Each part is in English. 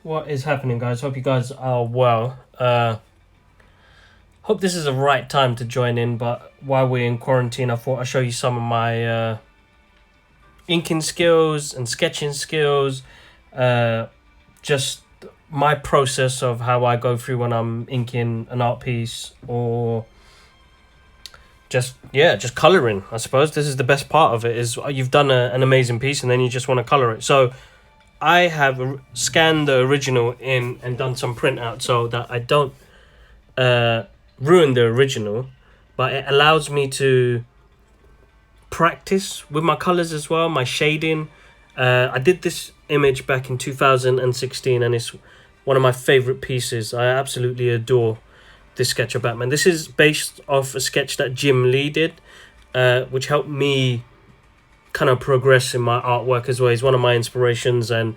What is happening, guys? Hope you guys are well. Hope this is the right time to join in, but while we're in quarantine, I thought I'd show you some of my inking skills and sketching skills. Just my process of how I go through when I'm inking an art piece or just coloring. I suppose this is the best part of it, is you've done an amazing piece and then you just want to color it. So I have scanned the original in and done some printout so that I don't ruin the original, but it allows me to practice with my colors as well, my shading. I did this image back in 2016 and it's one of my favorite pieces. I absolutely adore this sketch of Batman. This is based off a sketch that Jim Lee did, which helped me kind of progress in my artwork as well. He's one of my inspirations, and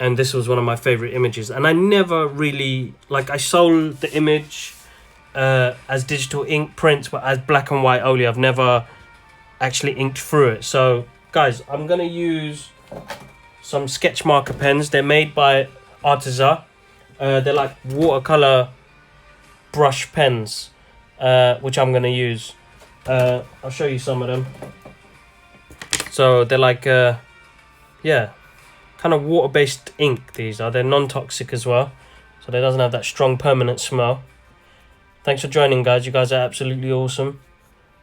this was one of my favorite images. And I never really, like, I sold the image as digital ink prints, but as black and white only. I've never actually inked through it. So guys, I'm gonna use some sketch marker pens. They're made by Artiza. They're like watercolor brush pens, which I'm gonna use. I'll show you some of them. So they're like yeah, kind of water-based ink. These are. They're non-toxic as well, so they doesn't have that strong permanent smell. Thanks for joining, guys. You guys are absolutely awesome.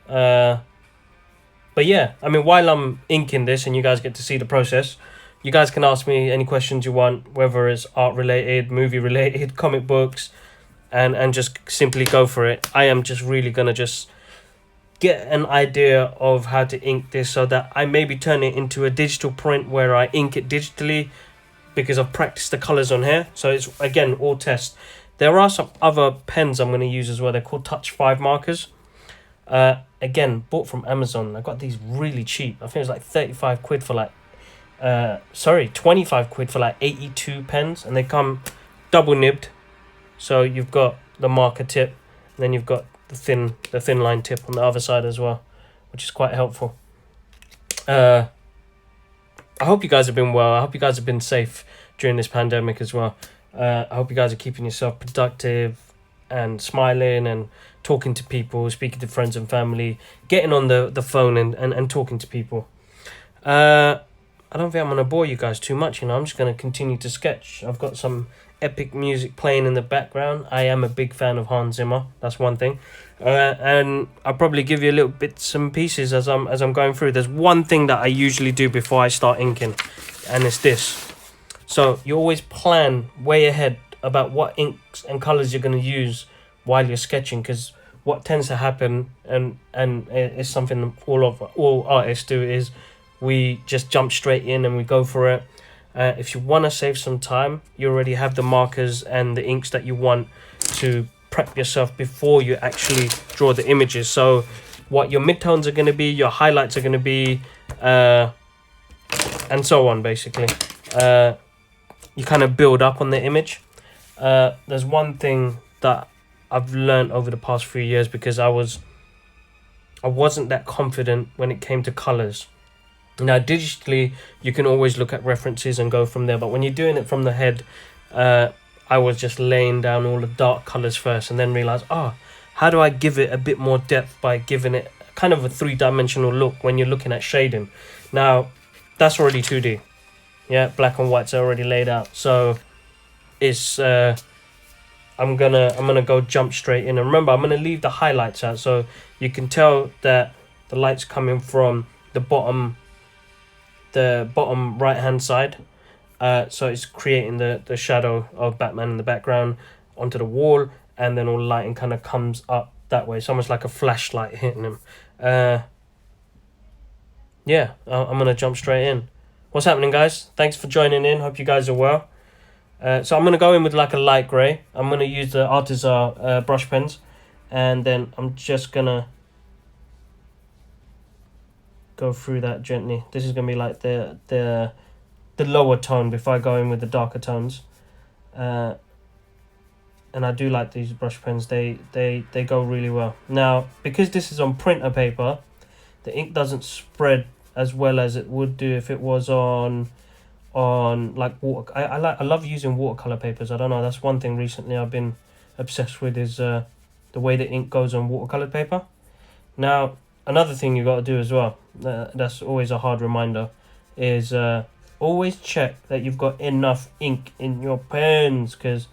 But yeah, I mean, while I'm inking this and you guys get to see the process, you guys can ask me any questions you want, whether it's art related, movie related, comic books, and just simply go for it. I am just really gonna just get an idea of how to ink this so that I maybe turn it into a digital print where I ink it digitally, because I've practiced the colors on here. So it's, again, all test. There are some other pens I'm going to use as well. They're called Touch 5 markers. Again, bought from Amazon. I got these really cheap. I think it was like 35 quid for like 25 quid for like 82 pens, and they come double nibbed. So you've got the marker tip, and then you've got the thin line tip on the other side as well, which is quite helpful. I hope you guys have been well. I hope you guys have been safe during this pandemic as well. I hope you guys are keeping yourself productive and smiling and talking to people, speaking to friends and family, getting on the phone and talking to people. I don't think I'm going to bore you guys too much. I'm just going to continue to sketch. I've got some epic music playing in the background. I am a big fan of Hans Zimmer. That's one thing. And I'll probably give you a little bits and pieces as I'm going through. There's one thing that I usually do before I start inking, and it's this. So you always plan way ahead about what inks and colors you're going to use while you're sketching, because what tends to happen, and it's something all artists do, is we just jump straight in and we go for it. If you want to save some time, you already have the markers and the inks that you want to prep yourself before you actually draw the images. So what your midtones are going to be, your highlights are going to be, and so on, basically. You kind of build up on the image. There's one thing that I've learned over the past few years, because I wasn't that confident when it came to colors. Now, digitally, you can always look at references and go from there. But when you're doing it from the head, I was just laying down all the dark colors first, and then realized, how do I give it a bit more depth by giving it kind of a three-dimensional look when you're looking at shading. Now, that's already 2D. Yeah, black and whites are already laid out. So it's I'm gonna go jump straight in. And remember, I'm gonna leave the highlights out, so you can tell that the light's coming from the bottom right hand side. So it's creating the shadow of Batman in the background onto the wall, and then all the lighting kind of comes up that way. It's almost like a flashlight hitting him. Yeah, I'm gonna jump straight in. What's happening, guys? Thanks for joining in. Hope you guys are well. So I'm gonna go in with like a light grey. I'm gonna use the Artiza brush pens, and then I'm just gonna go through that gently. This is gonna be like the lower tone before I go in with the darker tones. And I do like these brush pens. They go really well. Now, because this is on printer paper, the ink doesn't spread as well as it would do if it was on on like water. I love using watercolor papers. I don't know. That's one thing recently I've been obsessed with is the way the ink goes on watercolored paper. Now another thing you got to do as well. That's always a hard reminder, is always check that you've got enough ink in your pens, because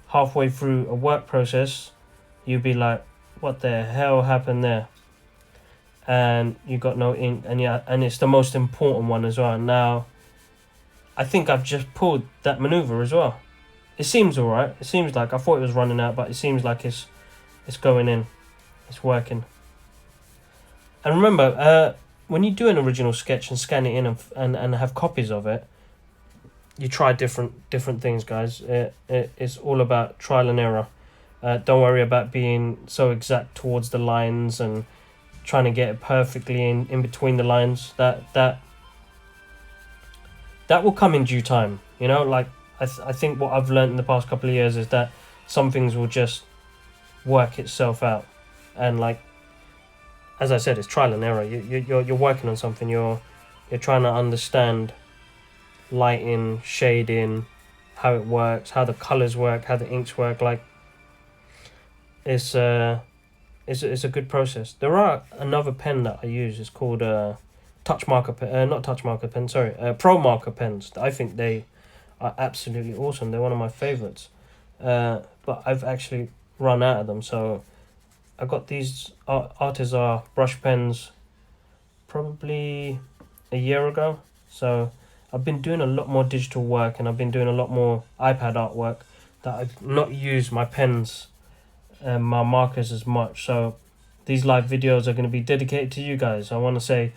halfway through a work process, you'll be like, "What the hell happened there?" And you got no ink, and and it's the most important one as well. Now, I think I've just pulled that maneuver as well. It seems alright. It seems like I thought it was running out, but it seems like it's going in. It's working. And remember, when you do an original sketch and scan it in and have copies of it, you try different things, guys. It's all about trial and error. Don't worry about being so exact towards the lines and trying to get it perfectly in between the lines. That will come in due time. You know, like I think what I've learned in the past couple of years is that some things will just work itself out, and like as I said, it's trial and error. You're working on something. You're trying to understand lighting, shading, how it works, how the colors work, how the inks work. Like it's a good process. There are another pen that I use. It's called touch marker pen. Not touch marker pen. Sorry, pro marker pens. I think they are absolutely awesome. They're one of my favorites. But I've actually run out of them. So I got these Artisar brush pens probably a year ago. So I've been doing a lot more digital work, and I've been doing a lot more iPad artwork that I've not used my pens and my markers as much. So these live videos are going to be dedicated to you guys. I want to say,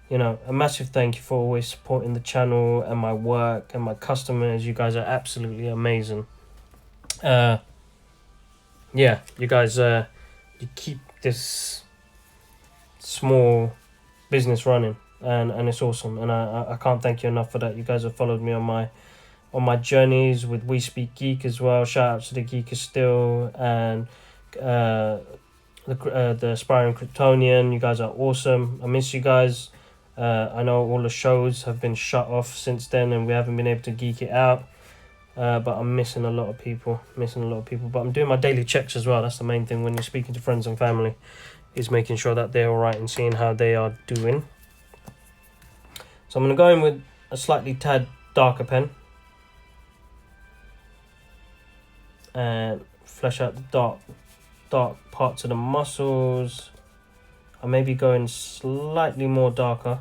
you know, a massive thank you for always supporting the channel and my work and my customers. You guys are absolutely amazing. Yeah, you guys, you keep this small business running, and it's awesome, and I can't thank you enough for that. You guys have followed me on my journeys with We Speak Geek as well. Shout out to the Geeker Still and the Aspiring Kryptonian. You guys are awesome. I miss you guys. I know all the shows have been shut off since then, and we haven't been able to geek it out. But I'm missing a lot of people. But I'm doing my daily checks as well. That's the main thing when you're speaking to friends and family, is making sure that they're alright and seeing how they are doing. So I'm going to go in with a slightly tad darker pen and flesh out the dark parts of the muscles. I may be going slightly more darker.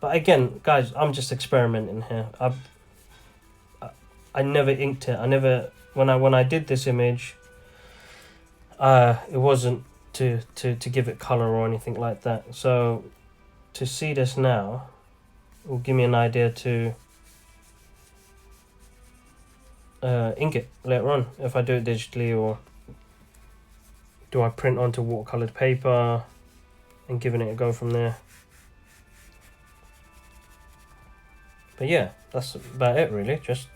But again, guys, I'm just experimenting here. I never inked it. I never, when I did this image, it wasn't to give it color or anything like that. So to see this now will give me an idea to ink it later on, if I do it digitally, or do I print onto watercolored paper and giving it a go from there. But yeah, that's about it really. Just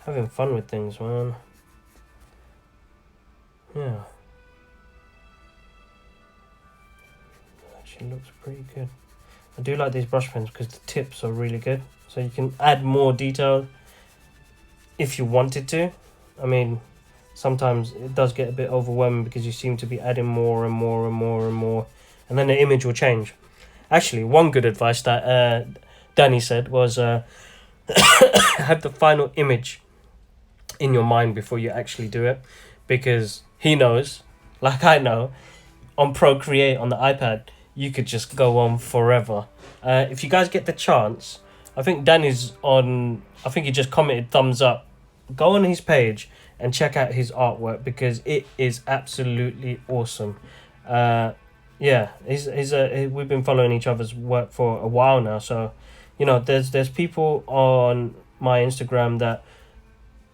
having fun with things, man. Yeah. Actually looks pretty good. I do like these brush pens because the tips are really good. So you can add more detail if you wanted to. I mean, sometimes it does get a bit overwhelming because you seem to be adding more and more and more and more. And then the image will change. Actually, one good advice that Danny said was have the final image in your mind before you actually do it, because he knows, like I know, on Procreate on the iPad you could just go on forever. If you guys get the chance, I think Danny's on, I think he just commented thumbs up, go on his page and check out his artwork because it is absolutely awesome. Yeah, we've been following each other's work for a while now, so you know there's people on my Instagram that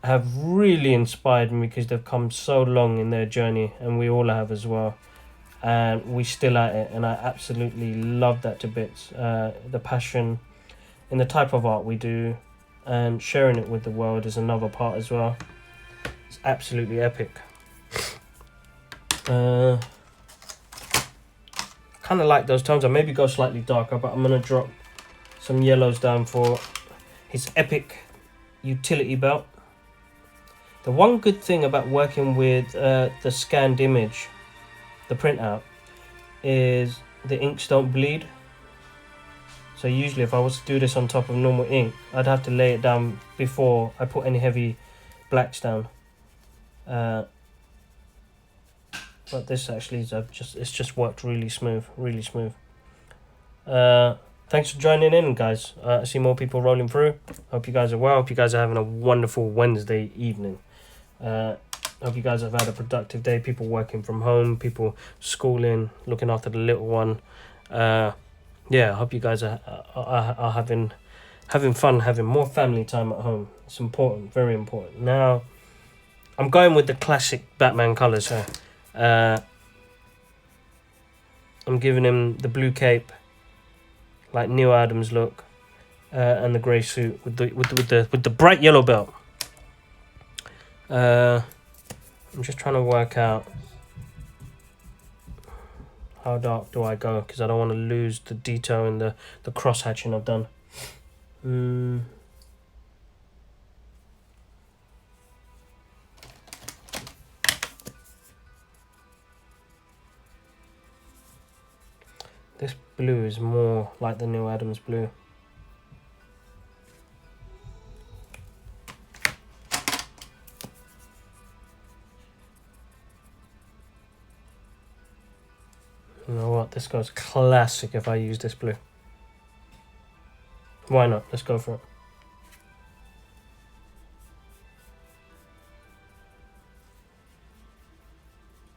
have really inspired me because they've come so long in their journey, and we all have as well, and we still at it, and I absolutely love that to bits. The passion in the type of art we do and sharing it with the world is another part as well. It's absolutely epic. Kind of like those tones. I maybe go slightly darker, but I'm gonna drop some yellows down for his epic utility belt. The one good thing about working with the scanned image, the printout, is the inks don't bleed. So usually if I was to do this on top of normal ink, I'd have to lay it down before I put any heavy blacks down. But this actually is it's just worked really smooth, really smooth. Thanks for joining in, guys. I see more people rolling through. Hope you guys are well. Hope you guys are having a wonderful Wednesday evening. Hope you guys have had a productive day. People working from home, people schooling, looking after the little one. Yeah, I hope you guys are having fun, having more family time at home. It's important, very important. Now, I'm going with the classic Batman colours here. I'm giving him the blue cape, like Neil Adams look, and the grey suit with the bright yellow belt. I'm just trying to work out how dark do I go, because I don't want to lose the detail in the cross hatching I've done. This blue is more like the Neil Adams blue. You know what? This goes classic if I use this blue. Why not? Let's go for it.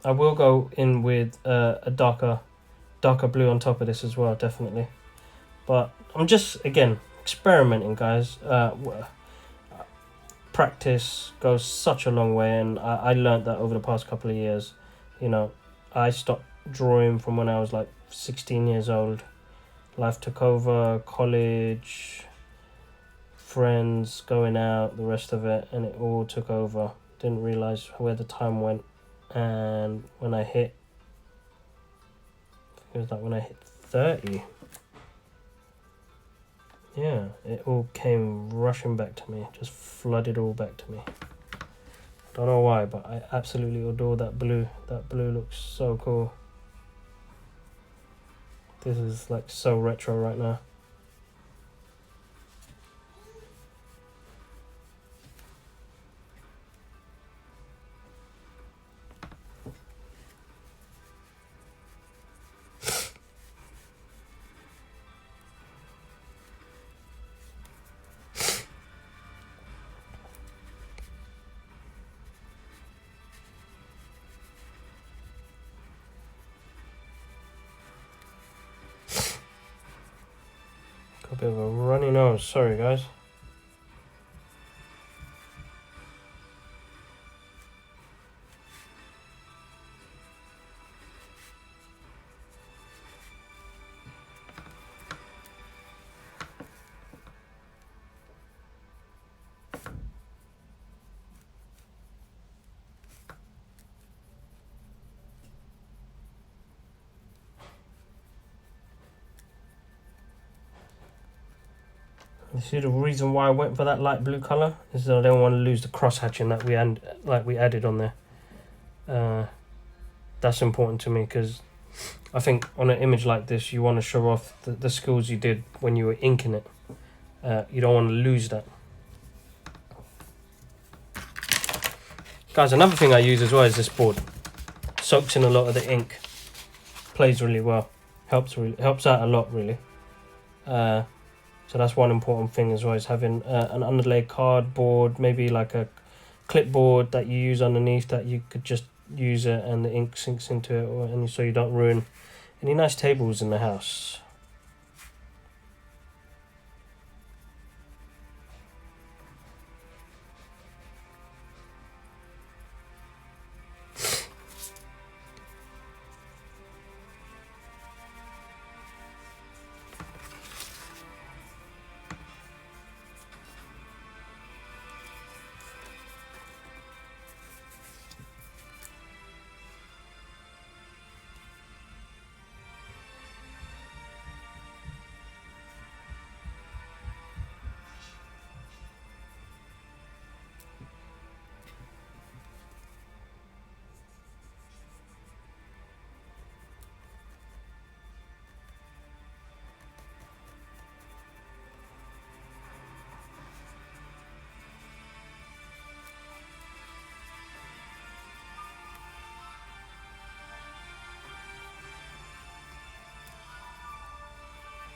I will go in with a darker blue on top of this as well, definitely. But I'm just, again, experimenting, guys. Practice goes such a long way, and I learned that over the past couple of years. You know, I stopped drawing from when I was like 16 years old. Life took over, college, friends, going out, the rest of it, and it all took over. Didn't realise where the time went. And when I hit, it was like when I hit 30, yeah, it all came rushing back to me, just flooded all back to me. Don't know why, but I absolutely adore that blue. That blue looks so cool. This is like so retro right now. Got a bit of a runny nose, sorry guys. You see, the reason why I went for that light blue colour is that I don't want to lose the cross hatching that we added on there. That's important to me, because I think on an image like this you want to show off the skills you did when you were inking it. You don't want to lose that. Guys, another thing I use as well is this board. Soaks in a lot of the ink. Plays really well. Helps out a lot, really. So that's one important thing as well, is having an underlay cardboard, maybe like a clipboard that you use underneath, that you could just use it and the ink sinks into it, and so you don't ruin any nice tables in the house.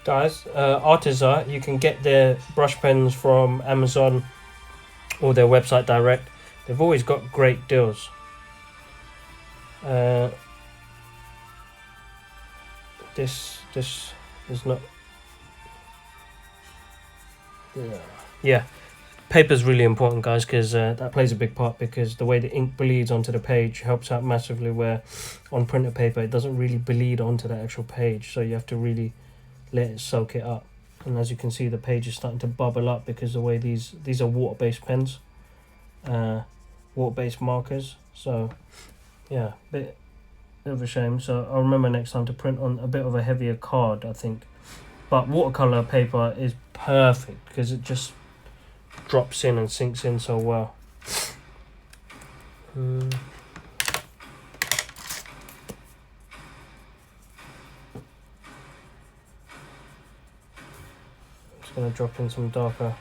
Guys, Artiza, you can get their brush pens from Amazon or their website direct. They've always got great deals. This is not. Yeah. Paper's really important, guys, because that plays a big part, because the way the ink bleeds onto the page helps out massively, where on printed paper it doesn't really bleed onto the actual page, so you have to really let it soak it up. And as you can see, the page is starting to bubble up because the way these are water-based pens, water-based markers. So yeah, bit of a shame. So I'll remember next time to print on a bit of a heavier card, I think. But watercolor paper is perfect because it just drops in and sinks in so well. Just gonna drop in some darker.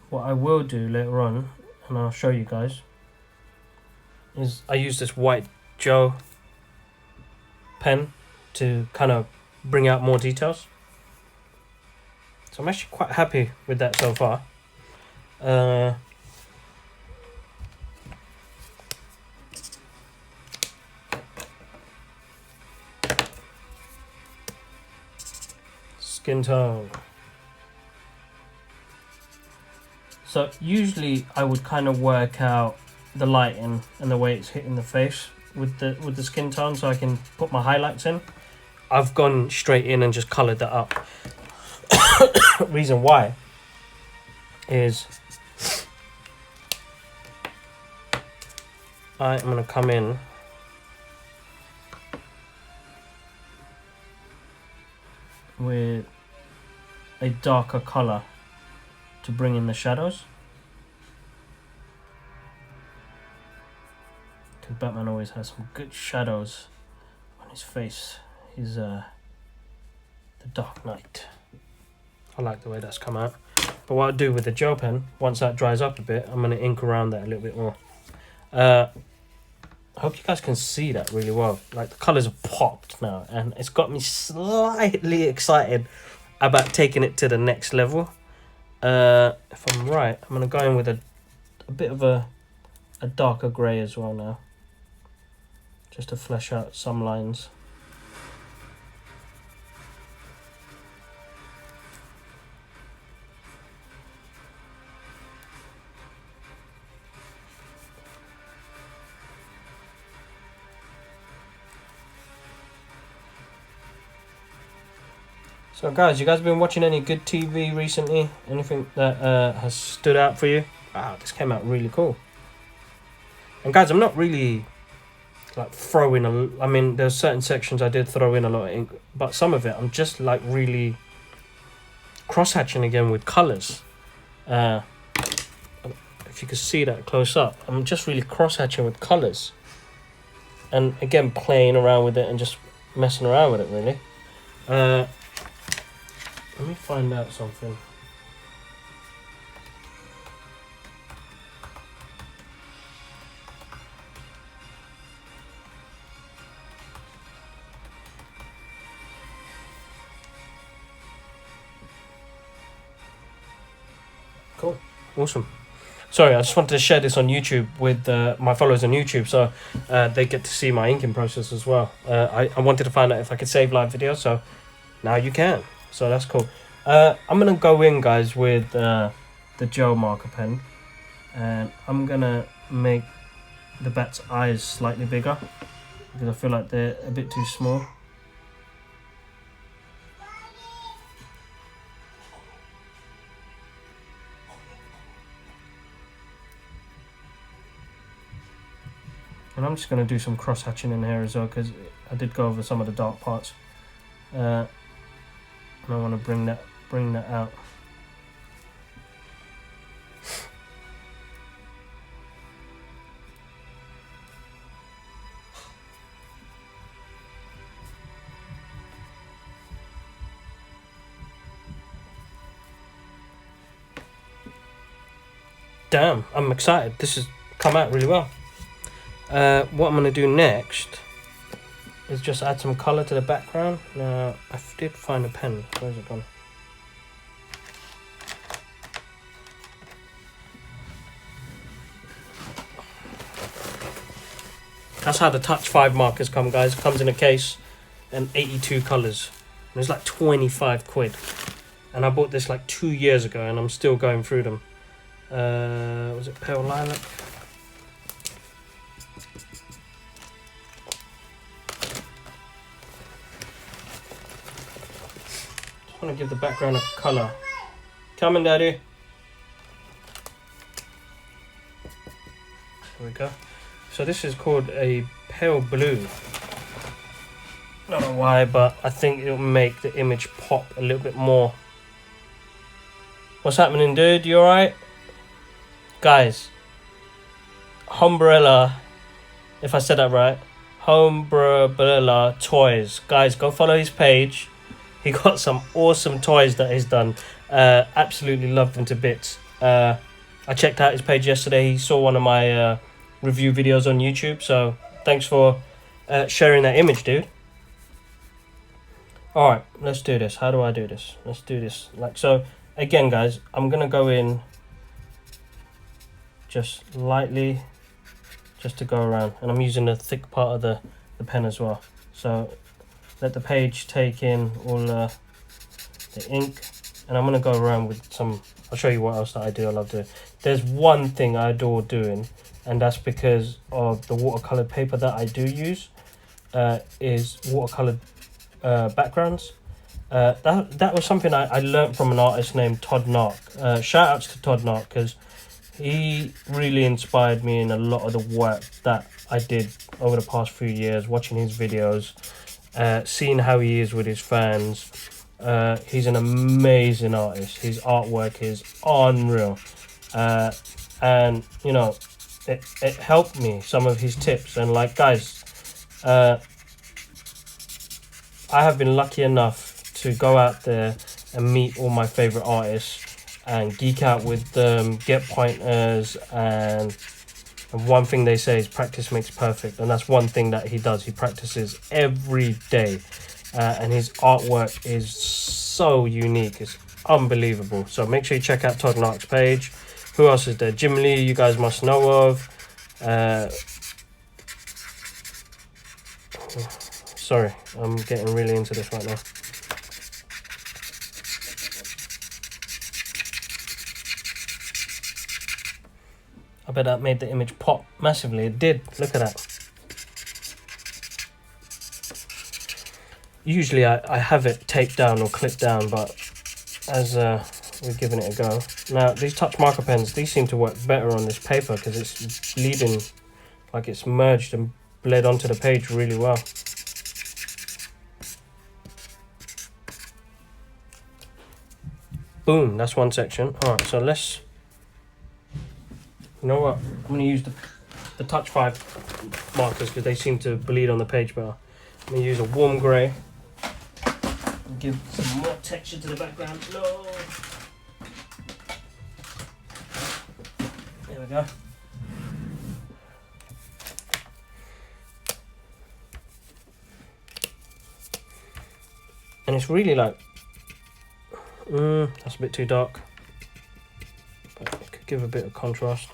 What I will do later on, and I'll show you guys, is I use this white Joe pen to kind of bring out more details. So I'm actually quite happy with that so far. Skin tone. So usually I would kind of work out the lighting and the way it's hitting the face with the skin tone, so I can put my highlights in. I've gone straight in and just coloured that up. Reason why is I am going to come in with a darker colour to bring in the shadows, because Batman always has some good shadows on his face. He's the Dark Knight. I like the way that's come out. But what I'll do with the gel pen, once that dries up a bit, I'm going to ink around that a little bit more. I hope you guys can see that really well. Like, the colours have popped now, and it's got me slightly excited about taking it to the next level. If I'm right, I'm going to go in with a bit of a darker grey as well now, just to flesh out some lines. So guys, you guys been watching any good TV recently? Anything that has stood out for you? Wow, this came out really cool. And guys, I'm not really like throwing I mean, there's certain sections I did throw in a lot of ink, but some of it I'm just like really cross-hatching again with colours. If you could see that close up, I'm just really cross-hatching with colours. And again, playing around with it and just messing around with it, really. Let me find out something. Cool. Awesome. Sorry, I just wanted to share this on YouTube with my followers on YouTube, so they get to see my inking process as well. I wanted to find out if I could save live videos, so now you can. So that's cool. I'm going to go in, guys, with the gel marker pen. And I'm going to make the bat's eyes slightly bigger, because I feel like they're a bit too small. I'm just going to do some cross hatching in here as well, because I did go over some of the dark parts. And I want to bring that out. Damn, I'm excited. This has come out really well. What I'm going to do next is just add some colour to the background. Now, I did find a pen. Where's it gone? That's how the Touch 5 markers come, guys. It comes in a case and 82 colours. And it's like 25 quid. And I bought this like 2 years ago and I'm still going through them. Was it Pale Lilac? Just want to give the background a colour. Coming, Daddy. There we go. So this is called a pale blue. I don't know why, but I think it'll make the image pop a little bit more. What's happening, dude? You alright? Guys, Hombrella, if I said that right, Hombrella Toys. Guys, go follow his page. He got some awesome toys that he's done. Absolutely love them to bits. I checked out his page yesterday. He saw one of my review videos on YouTube. So thanks for sharing that image, dude. Alright, let's do this. How do I do this? Let's do this. Like so. Again, guys, I'm going to go in just lightly, just to go around, and I'm using the thick part of the pen as well, so let the page take in all the ink, and I'm going to go around with some. I'll show you what else that I do. I love doing. There's one thing I adore doing, and that's because of the watercolored paper that I do use, is watercolored backgrounds. That was something I learned from an artist named Todd Nark. Shout outs to Todd Nark, because he really inspired me in a lot of the work that I did over the past few years, watching his videos, seeing how he is with his fans. He's an amazing artist. His artwork is unreal. And, you know, it helped me, some of his tips. And, like, guys, I have been lucky enough to go out there and meet all my favourite artists and geek out with them, get pointers, and one thing they say is practice makes perfect, and that's one thing that he does. He practices every day, and his artwork is so unique. It's unbelievable. So make sure you check out Todd Nark's page. Who else is there? Jim Lee, you guys must know of. Sorry, I'm getting really into this right now. I bet that made the image pop massively. It did. Look at that. Usually I have it taped down or clipped down, but as we're giving it a go. Now, these touch marker pens, these seem to work better on this paper because it's bleeding, like it's merged and bled onto the page really well. Boom, that's one section. Alright, so let's... You know what? I'm going to use the Touch 5 markers because they seem to bleed on the page better. I'm going to use a warm grey. Give some more texture to the background. No. There we go. And it's really like... that's a bit too dark. But it could give a bit of contrast.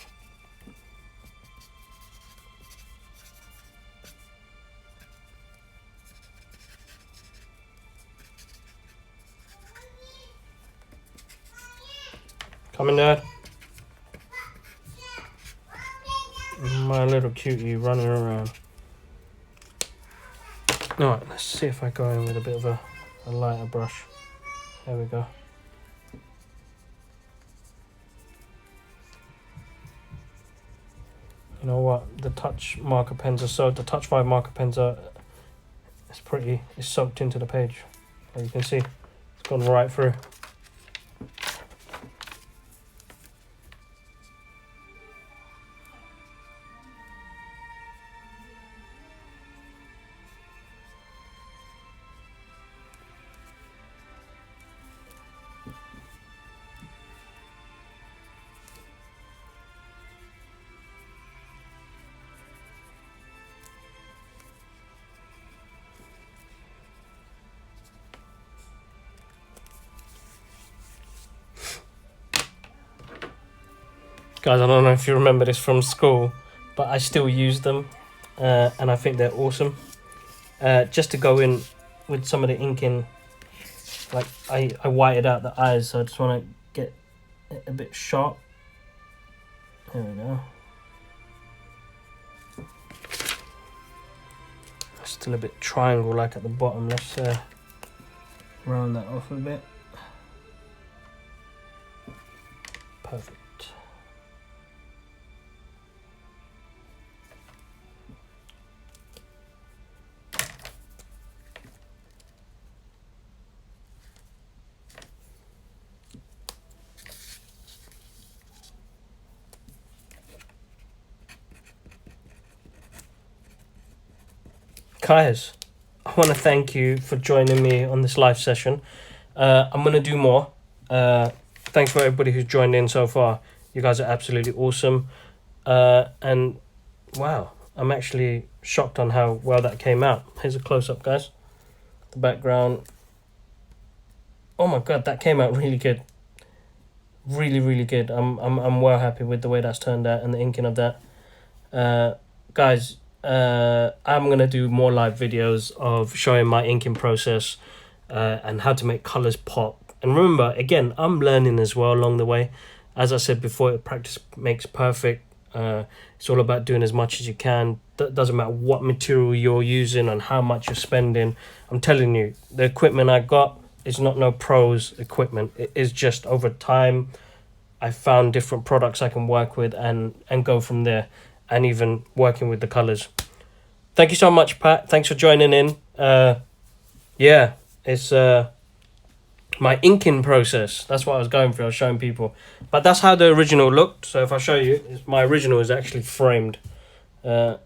Coming, Dad. My little cutie running around. Alright, let's see if I go in with a bit of a lighter brush. There we go. A know what, the touch marker pens are so, the touch 5 marker pens are, it's soaked into the page. As you can see, it's gone right through. Guys, I don't know if you remember this from school, but I still use them, and I think they're awesome. Just to go in with some of the ink in, like I whited out the eyes, so I just want to get it a bit sharp. There we go. Still a bit triangle-like at the bottom. Let's round that off a bit. Perfect. Guys, I want to thank you for joining me on this live session. I'm going to do more. Thanks for everybody who's joined in so far. You guys are absolutely awesome. And wow, I'm actually shocked on how well that came out. Here's a close-up, guys. The background. Oh my god, that came out really good. Really, really good. I'm well happy with the way that's turned out and the inking of that. Guys, I'm going to do more live videos of showing my inking process and how to make colors pop. And remember, again, I'm learning as well along the way. As I said before, practice makes perfect. It's all about doing as much as you can. Doesn't matter what material you're using and how much you're spending. I'm telling you, the equipment I got is not no pros equipment. It is just over time I found different products I can work with and go from there, and even working with the colors. Thank you so much, Pat. Thanks for joining in. Yeah, it's my inking process. That's what I was going through. I was showing people. But that's how the original looked. So if I show you, my original is actually framed. That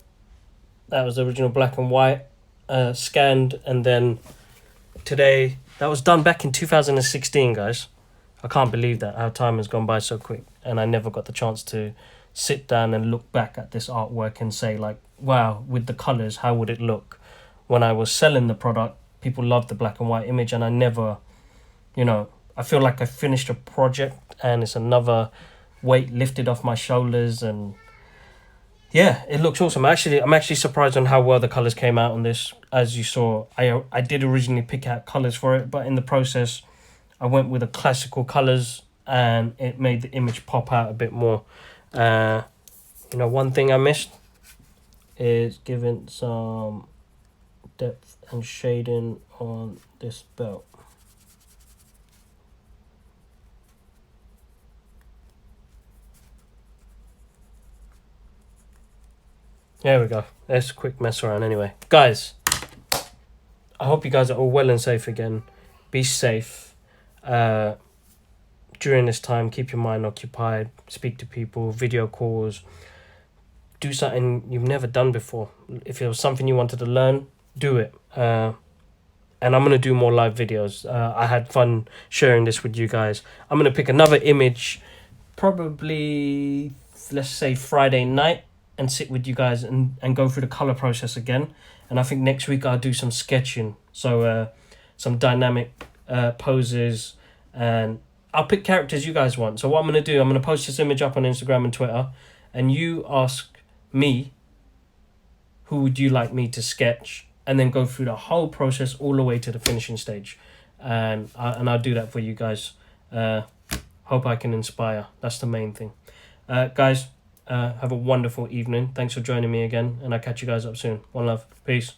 was the original black and white, scanned, and then today, that was done back in 2016, guys. I can't believe that, how time has gone by so quick. And I never got the chance to sit down and look back at this artwork and say, like, wow, with the colors, how would it look? When I was selling the product, people loved the black and white image, and I never, you know, I feel like I finished a project and it's another weight lifted off my shoulders, and yeah, it looks awesome. I'm actually surprised on how well the colors came out on this. As you saw, I did originally pick out colors for it, but in the process, I went with the classical colors, and it made the image pop out a bit more. You know, one thing I missed is giving some depth and shading on this belt. There we go. That's a quick mess around anyway. Guys, I hope you guys are all well and safe again. Be safe. During this time, keep your mind occupied. Speak to people, video calls. Do something you've never done before. If it was something you wanted to learn, do it. And I'm going to do more live videos. I had fun sharing this with you guys. I'm going to pick another image, probably, let's say, Friday night, and sit with you guys and go through the color process again. And I think next week I'll do some sketching. So some dynamic poses, and I'll pick characters you guys want. So what I'm going to do, I'm going to post this image up on Instagram and Twitter, and you ask me, who would you like me to sketch, and then go through the whole process all the way to the finishing stage. And I'll do that for you guys. Hope I can inspire. That's the main thing. Guys, have a wonderful evening. Thanks for joining me again, and I'll catch you guys up soon. One love. Peace.